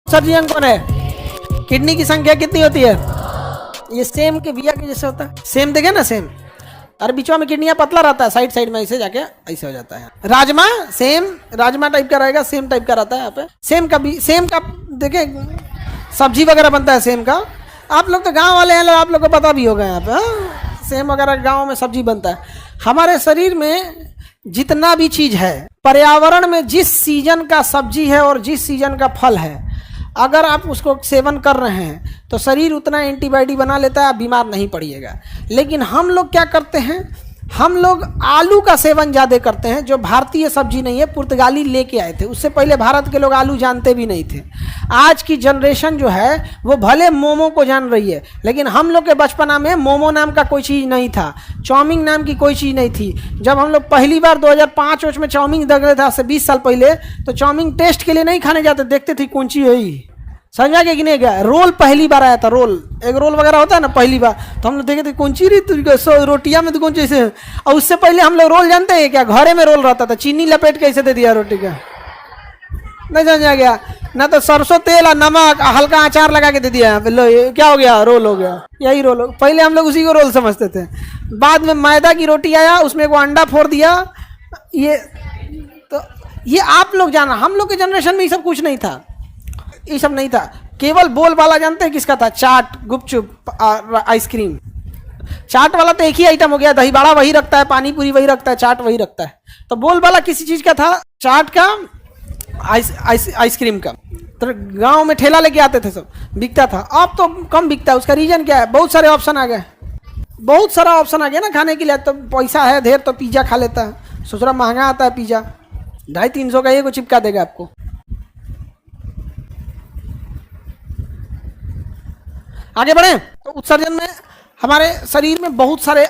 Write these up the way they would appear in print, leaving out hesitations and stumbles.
Surgeon कौन है? Kidney की संख्या कितनी होती है? ये सेम के बिया के जैसे होता है। सेम देखे ना, सेम, और बीचवा में किडनियां पतला रहता है, साइड साइड में ऐसे जाके ऐसे हो जाता है। राजमा सेम, राजमा टाइप का रहेगा, सेम टाइप का रहता है। यहाँ पे सेम का भी, सेम का देखे सब्जी वगैरह बनता है सेम का। आप लोग तो गांव वाले हैं, आप लोग को पता भी होगा यहाँ पे। हाँ, सेम वगैरह गाँव में सब्जी बनता है। हमारे शरीर में जितना भी चीज है, पर्यावरण में जिस सीजन का सब्जी है और जिस सीजन का फल है, अगर आप उसको सेवन कर रहे हैं तो शरीर उतना एंटीबॉडी बना लेता है, आप बीमार नहीं पड़िएगा। लेकिन हम लोग क्या करते हैं, हम लोग आलू का सेवन ज़्यादा करते हैं, जो भारतीय सब्जी नहीं है, पुर्तगाली लेके आए थे। उससे पहले भारत के लोग आलू जानते भी नहीं थे। आज की जनरेशन जो है वो भले मोमो को जान रही है, लेकिन हम लोग के बचपना में मोमो नाम का कोई चीज़ नहीं था, चाउमीन नाम की कोई चीज़ नहीं थी। जब हम लोग पहली बार 2005 में चाउमीन देख रहे थे, आज से 20 साल पहले, तो चाउमीन टेस्ट के लिए नहीं खाने जाते, देखते थे कौन सी है, समझा के कि नहीं गया। रोल पहली बार आया था, रोल, एक रोल वगैरह होता है ना, पहली बार तो हम लोग देखे थे कौन सी रही रोटियां में तो कौन सी। और उससे पहले हम लोग रोल जानते हैं क्या, घरे में रोल रहता था, चीनी लपेट के ऐसे दे दिया रोटी का, नहीं समझा गया ना, तो सरसों तेल और नमक हल्का अचार लगा के दे दिया, लो ये क्या हो गया, रोल हो गया। यही रोल हो, पहले हम लोग उसी को रोल समझते थे। बाद में मैदा की रोटी आया, उसमें एक अंडा फोड़ दिया। ये तो ये आप लोग जाना, हम लोग के जनरेशन में ये सब कुछ नहीं था, ये सब नहीं था। केवल बोल वाला जानते हैं किसका था, चाट, गुपचुप, आइसक्रीम। चाट वाला तो एक ही आइटम हो गया, दही बड़ा वही रखता है, पानी पूरी वही रखता है, चाट वही रखता है। तो बोल वाला किसी चीज का था, चाट का, आइसक्रीम का। तो गांव में ठेला लेके आते थे, सब बिकता था। अब तो कम बिकता है। उसका रीजन क्या है, बहुत सारे ऑप्शन आ गए, बहुत सारा ऑप्शन आ गया ना खाने के लिए। तो पैसा है ढेर तो पिज्जा खा लेता है, सोच रहा महंगा आता है पिज्जा, 250-300 का ये चिपका देगा आपको। आगे बढ़े तो उत्सर्जन में हमारे शरीर में बहुत सारे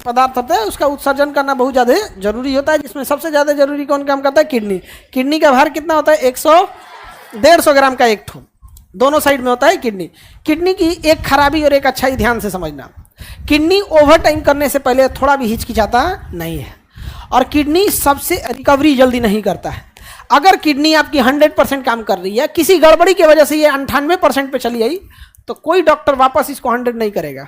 पदार्थ होते हैं, उसका उत्सर्जन करना बहुत ज़्यादा जरूरी होता है। जिसमें सबसे ज़्यादा जरूरी कौन काम करता है, किडनी। किडनी का भार कितना होता है, 100-150 ग्राम का एक ठो, दोनों साइड में होता है किडनी। किडनी की एक खराबी और एक अच्छाई ध्यान से समझना, किडनी ओवर टाइम करने से पहले थोड़ा भी हिचकिचाता नहीं है, और किडनी सबसे रिकवरी जल्दी नहीं करता है। अगर किडनी आपकी 100% काम कर रही है, किसी गड़बड़ी की वजह से ये 98% पे चली आई, तो कोई डॉक्टर वापस इसको 100 नहीं करेगा।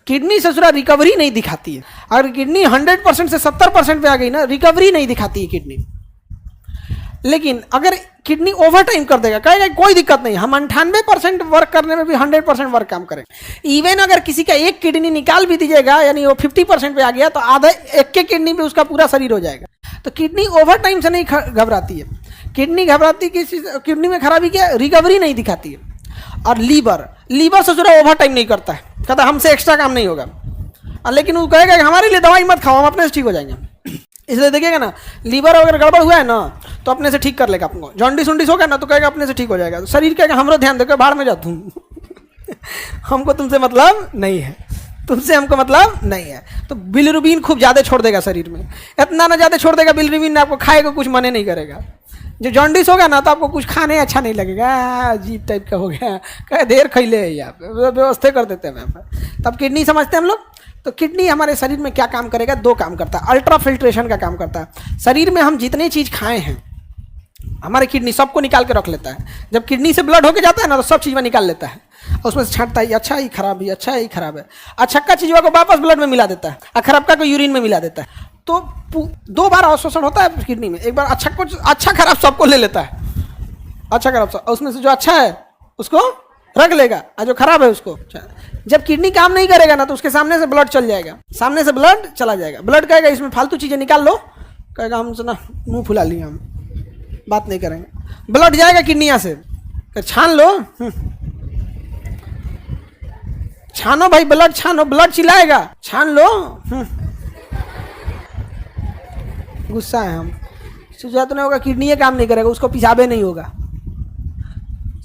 किडनी से पूरा रिकवरी नहीं दिखाती है। अगर किडनी 100% से 70% पे आ गई ना, रिकवरी नहीं दिखाती है किडनी। लेकिन अगर किडनी ओवर टाइम कर देगा, कहेगा कोई दिक्कत नहीं, हम 98% वर्क करने में भी 100% वर्क काम करें। इवन अगर किसी का एक किडनी निकाल भी दीजिएगा, यानी वो 50% पे आ गया, तो आधा एक के किडनी पे उसका पूरा शरीर हो जाएगा। तो किडनी ओवर टाइम से नहीं घबराती है। किडनी घबराती किडनी में खराबी क्या, रिकवरी नहीं दिखाती है। और लीवर से जुड़ा ओवर टाइम नहीं करता है, कहता हमसे एक्स्ट्रा काम नहीं होगा। लेकिन वो कहेगा कि हमारे लिए दवाई मत खाओ, हम अपने से ठीक हो जाएंगे। इसलिए देखिएगा ना, लीवर अगर गड़बड़ हुआ है ना, तो अपने से ठीक कर लेगा। आपको जॉन्डिस उंडिस होगा ना, तो कहेगा अपने से ठीक हो जाएगा। तो शरीर कहेगा हमरो ध्यान देकर बाहर में जा तुम हमको तुमसे मतलब नहीं है, तुमसे हमको मतलब नहीं है। तो बिलिरुबिन खूब ज़्यादा छोड़ देगा शरीर में, इतना ना ज़्यादा छोड़ देगा बिलिरुबिन, आपको खाएगा कुछ मने नहीं करेगा। जो जॉन्डिस होगा ना, तो आपको कुछ खाने अच्छा नहीं लगेगा, अजीब टाइप का हो गया, कहे देर खैले है, यहाँ पे व्यवस्था कर देते हैं वहाँ। तब किडनी समझते हैं हम लोग। तो किडनी हमारे शरीर में क्या काम करेगा, दो काम करता है। अल्ट्रा फिल्ट्रेशन का काम करता है। शरीर में हम जितनी चीज़ खाए हैं, हमारे किडनी सबको निकाल के रख लेता है। जब किडनी से ब्लड होके जाता है ना, तो सब चीज़ में निकाल लेता है, और उसमें से छांटता है, अच्छा ही खराब है, अच्छा ही खराब है। अच्छा का चीज़ों को वापस ब्लड में मिला देता है, और खराब का को यूरिन में मिला देता है। तो 2 बार अवशोषण होता है किडनी में। एक बार अच्छा खराब सबको ले लेता है, अच्छा खराब सब, उसमें से जो अच्छा है उसको रख लेगा, और जो खराब है उसको। जब किडनी काम नहीं करेगा ना, तो उसके सामने से ब्लड चल जाएगा, सामने से ब्लड चला जाएगा। ब्लड कहेगा इसमें फालतू चीज़ें निकाल लो, कहेगा हमसे ना मुंह फुला लिया, हम बात नहीं करेंगे। ब्लड जाएगा किडनिया से, छान लो, छानो भाई, ब्लड छानो, ब्लड चिल्लाएगा, छान लो। गुस्सा है हम, सुझाव तो नहीं होगा, किडनी काम नहीं करेगा, उसको पेशाबे नहीं होगा।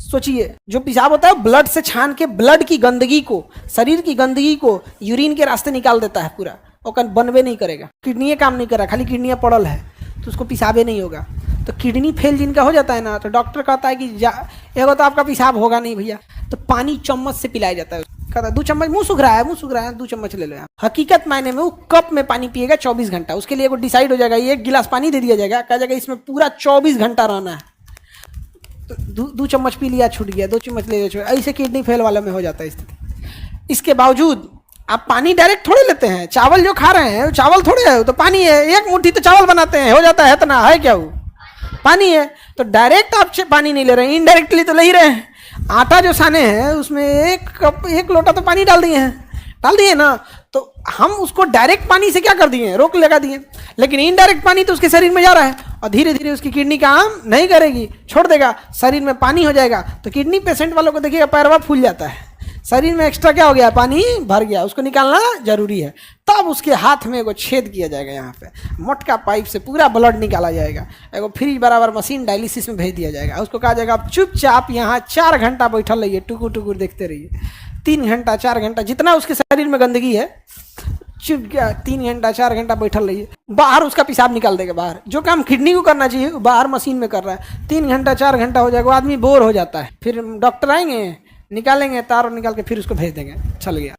सोचिए, जो पेशाब होता है ब्लड से छान के ब्लड की गंदगी को, शरीर की गंदगी को यूरिन के रास्ते निकाल देता है पूरा, और बनवे नहीं करेगा। किडनी काम नहीं कर रहा, खाली किडनी पड़ल है, तो उसको पेशाबे नहीं होगा। तो किडनी फेल जिनका हो जाता है ना, तो डॉक्टर कहता है कि एगो तो आपका पेशाब होगा नहीं भैया, तो पानी चम्मच से पिलाया जाता है। कहता 2 चम्मच, मुंह सूख रहा है 2 चम्मच ले लो। हकीकत मायने में वो कप में पानी पिएगा 24 घंटा। उसके लिए वो डिसाइड हो जाएगा, 1 गिलास पानी दे दिया जाएगा, कहा जाएगा इसमें पूरा 24 घंटा रहना है। तो दो चम्मच पी लिया छूट गया, 2 चम्मच ले लिया छूट, ऐसे किडनी फेल वालों में हो जाता है स्थिति। इसके बावजूद आप पानी डायरेक्ट थोड़े लेते हैं, चावल जो खा रहे हैं चावल थोड़े है, तो पानी है, एक मुट्ठी तो चावल बनाते हैं, हो जाता है इतना, है क्या वो पानी है। तो डायरेक्ट आप पानी नहीं ले रहे हैं, इनडायरेक्टली तो ले ही रहे हैं। आटा जो साने हैं उसमें 1 लोटा तो पानी डाल दिए ना, तो हम उसको डायरेक्ट पानी से क्या कर दिए, रोक लगा दिए, लेकिन इनडायरेक्ट पानी तो उसके शरीर में जा रहा है और धीरे धीरे उसकी किडनी काम नहीं करेगी, छोड़ देगा, शरीर में पानी हो जाएगा। तो किडनी पेशेंट वालों को देखिएगा पैरवा फूल जाता है, शरीर में एक्स्ट्रा क्या हो गया, पानी भर गया, उसको निकालना जरूरी है। तब उसके हाथ में एगो छेद किया जाएगा, यहाँ पे मोटका पाइप से पूरा ब्लड निकाला जाएगा, एगो फ्री बराबर मशीन डायलिसिस में भेज दिया जाएगा। उसको कहा जाएगा आप चुपचाप यहाँ 4 घंटा बैठल रहिए, टुकुर टुकुर देखते रहिए, 3 घंटा 4 घंटा जितना उसके शरीर में गंदगी है, चुप गया 3 घंटा 4 घंटा बैठल रहिए, बाहर उसका पेशाब निकाल देगा बाहर। जो काम किडनी को करना चाहिए बाहर मशीन में कर रहा है। 3 घंटा 4 घंटा हो जाएगा, आदमी बोर हो जाता है, फिर डॉक्टर आएंगे, निकालेंगे तार निकाल के फिर उसको भेज देंगे, चल गया।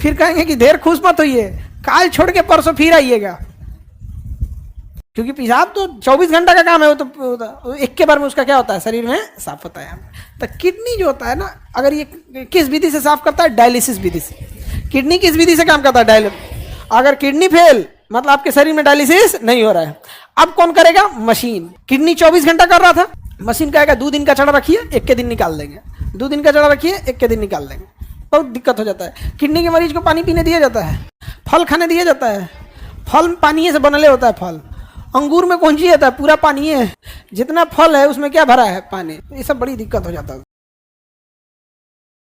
फिर कहेंगे कि देर खुश मत होइए, काल छोड़ के परसों फिर आइएगा, क्योंकि पेशाब तो 24 घंटा का काम है, वो तो एक के बार में उसका क्या होता है, शरीर में साफ होता है। तो किडनी जो होता है ना, अगर ये किस विधि से साफ करता है, डायलिसिस विधि से। किडनी किस विधि से काम करता है, डायलिसिस। अगर किडनी फेल मतलब आपके शरीर में डायलिसिस नहीं हो रहा है, अब कौन करेगा, मशीन। किडनी 24 घंटा कर रहा था, मशीन कहेगा 2 दिन का चढ़ा रखिए, 1 के दिन निकाल देंगे, 2 दिन का चढ़ा रखिए, 1 के दिन निकाल देंगे। बहुत दिक्कत हो जाता है। किडनी के मरीज को पानी पीने दिया जाता है, फल खाने दिया जाता है, फल पानी से बनले होता है, फल अंगूर में कौन चीज होता है, पूरा पानी है, जितना फल है उसमें क्या भरा है, पानी। ये सब बड़ी दिक्कत हो जाता है।